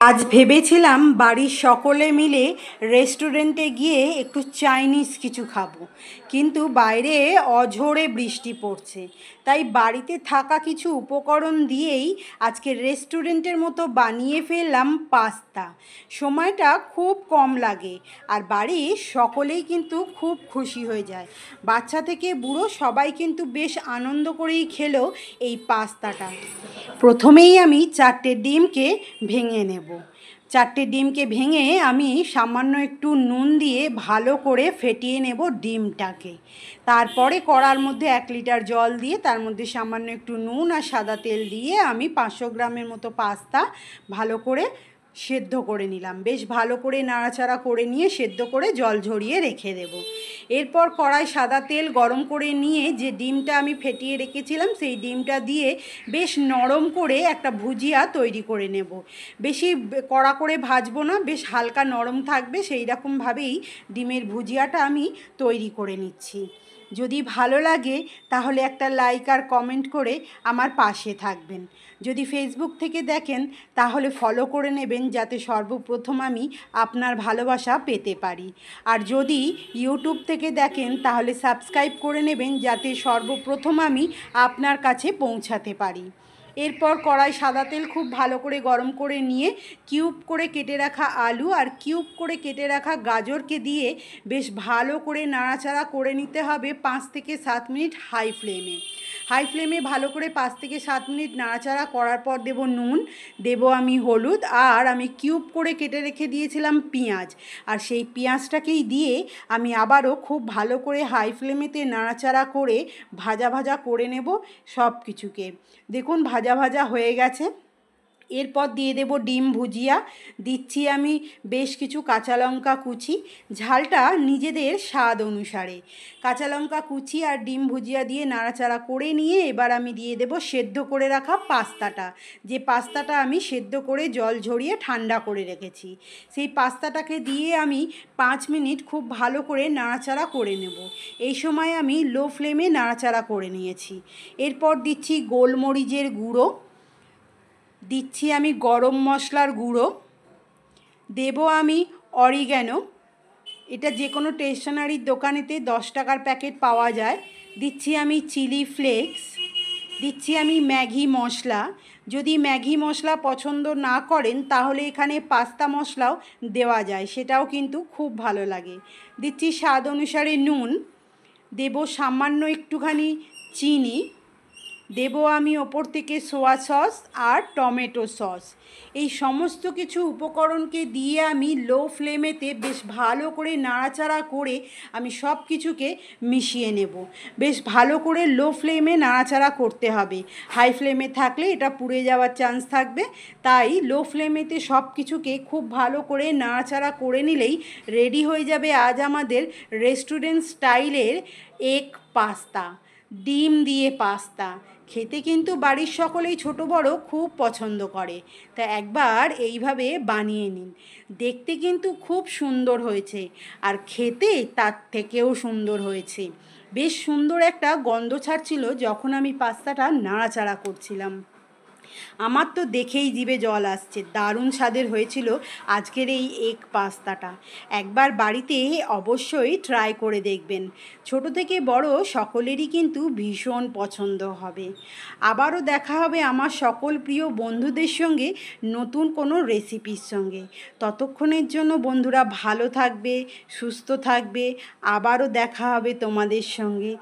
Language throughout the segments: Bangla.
আজ ভেবেছিলাম বাড়ির সকলে মিলে রেস্টুরেন্টে গিয়ে একটু চাইনিজ কিছু খাবো, কিন্তু বাইরে অঝোরে বৃষ্টি পড়ছে। তাই বাড়িতে থাকা কিছু উপকরণ দিয়েই আজকে রেস্টুরেন্টের মতো বানিয়ে ফেললাম পাস্তা। সময়টা খুব কম লাগে আর বাড়ির সকলেই কিন্তু খুব খুশি হয়ে যায়। বাচ্চা থেকে বুড়ো সবাই কিন্তু বেশ আনন্দ করেই খেলো এই পাস্তাটা। প্রথমেই আমি 4টে ডিমকে ভেঙে নেব। 4টে ডিমকে ভেঙে আমি সামান্য একটু নুন দিয়ে ভালো করে ফেটিয়ে নেব ডিমটাকে। তারপরে কড়ার মধ্যে 1 লিটার জল দিয়ে তার মধ্যে সামান্য একটু নুন আর সাদা তেল দিয়ে আমি 500 গ্রামের মতো পাস্তা ভালো করে সেদ্ধ করে নিলাম। বেশ ভালো করে নাড়াচাড়া করে নিয়ে সেদ্ধ করে জল ঝরিয়ে রেখে দেব। এরপর কড়াই সাদা তেল গরম করে নিয়ে যে ডিমটা আমি ফেটিয়ে রেখেছিলাম সেই ডিমটা দিয়ে বেশ নরম করে একটা ভুজিয়া তৈরি করে নেব। বেশি কড়া করে ভাজবো না, বেশ হালকা নরম থাকবে সেই রকমভাবেই ডিমের ভুজিয়াটা আমি তৈরি করে নিচ্ছি। যদি ভালো লাগে তাহলে একটা লাইক আর কমেন্ট করে আমার পাশে থাকবেন। যদি ফেসবুক থেকে দেখেন তাহলে ফলো করে নেবেন, যাতে সর্বপ্রথম আমি আপনার ভালোবাসা পেতে পারি। আর যদি ইউটিউব থেকে দেখেন তাহলে সাবস্ক্রাইব করে নেবেন, যাতে সর্বপ্রথম আমি আপনার কাছে পৌঁছাতে পারি। এরপর কড়াই সাদা তেল খুব ভালো করে গরম করে নিয়ে কিউব করে কেটে রাখা আলু আর কিউব করে কেটে রাখা গাজরকে দিয়ে বেশ ভালো করে নাড়াচাড়া করে নিতে হবে 5 থেকে 7 মিনিট হাই ফ্লেমে ভালো করে 5 থেকে 7 মিনিট নাড়াচাড়া করার পর দেব নুন, দেব আমি হলুদ, আর আমি কিউব করে কেটে রেখে দিয়েছিলাম পেঁয়াজ। আর সেই পেঁয়াজটাকেই দিয়ে আমি আবারও খুব ভালো করে হাই ফ্লেমেতে নাড়াচাড়া করে ভাজা ভাজা করে নেব সব কিছুকে। দেখুন ভাজা ভাজা হয়ে গেছে। এরপর দিয়ে দেব ডিম ভুজিয়া, দিচ্ছি আমি বেশ কিছু কাঁচা লঙ্কা কুচি, ঝালটা নিজেদের স্বাদ অনুসারে। কাঁচা লঙ্কা কুচি আর ডিম ভুজিয়া দিয়ে নাড়াচাড়া করে নিয়ে এবার আমি দিয়ে দেব সেদ্ধ করে রাখা পাস্তাটা, যে পাস্তাটা আমি সেদ্ধ করে জল ঝরিয়ে ঠান্ডা করে রেখেছি। সেই পাস্তাটাকে দিয়ে আমি 5 মিনিট খুব ভালো করে নাড়াচাড়া করে নেব। এই সময় আমি লো ফ্লেমে নাড়াচাড়া করে নিয়েছি। এরপর দিচ্ছি গোলমরিচের গুঁড়ো, দিচ্ছি আমি গরম মশলার গুঁড়ো, দেব আমি অরিগ্যানো, এটা যে কোনো স্টেশনারির দোকানেতে 10 টাকার প্যাকেট পাওয়া যায়। দিচ্ছি আমি চিলি ফ্লেক্স, দিচ্ছি আমি ম্যাগি মশলা। যদি ম্যাগি মশলা পছন্দ না করেন তাহলে এখানে পাস্তা মশলাও দেওয়া যায়, সেটাও কিন্তু খুব ভালো লাগে। দিচ্ছি স্বাদ অনুসারে নুন, দেব সামান্য একটুখানি চিনি, দেব আমি ওপর থেকে সোয়া সস আর টমেটো সস। এই সমস্ত কিছু উপকরণকে দিয়ে আমি লো ফ্লেমেতে বেশ ভালো করে নাড়াচাড়া করে আমি সব কিছুকে মিশিয়ে নেব। বেশ ভালো করে লো ফ্লেমে নাড়াচাড়া করতে হবে, হাই ফ্লেমে থাকলে এটা পুড়ে যাওয়ার চান্স থাকবে। তাই লো ফ্লেমেতে সব কিছুকে খুব ভালো করে নাড়াচাড়া করে নিলেই রেডি হয়ে যাবে আজ আমাদের রেস্টুরেন্ট স্টাইলের এগ পাস্তা, ডিম দিয়ে পাস্তা। খেতে কিন্তু বাড়ির সকলেই ছোট বড় খুব পছন্দ করে। তা একবার এইভাবে বানিয়ে নিন, দেখতে কিন্তু খুব সুন্দর হয়েছে আর খেতে তার থেকেও সুন্দর হয়েছে। বেশ সুন্দর একটা গন্ধ ছাড়ছিল যখন আমি পাস্তাটা নাড়াচাড়া করছিলাম। আমার তো দেখেই জিভে জল আসছে, দারুণ স্বাদের হয়েছিল আজকের এই এগ পাস্তাটা। একবার বাড়িতে অবশ্যই ট্রাই করে দেখবেন, ছোট থেকে বড় সকলেরই কিন্তু ভীষণ পছন্দ হবে। আবারও দেখা হবে আমার সকল প্রিয় বন্ধুদের সঙ্গে নতুন কোনো রেসিপির সঙ্গে। ততক্ষণের জন্য বন্ধুরা ভালো থাকবে, সুস্থ থাকবে। আবারও দেখা হবে তোমাদের সঙ্গে।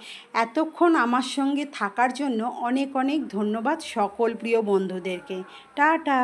এতক্ষণ আমার সঙ্গে থাকার জন্য অনেক অনেক ধন্যবাদ সকল প্রিয় বন্ধুদেরকে। টাটা।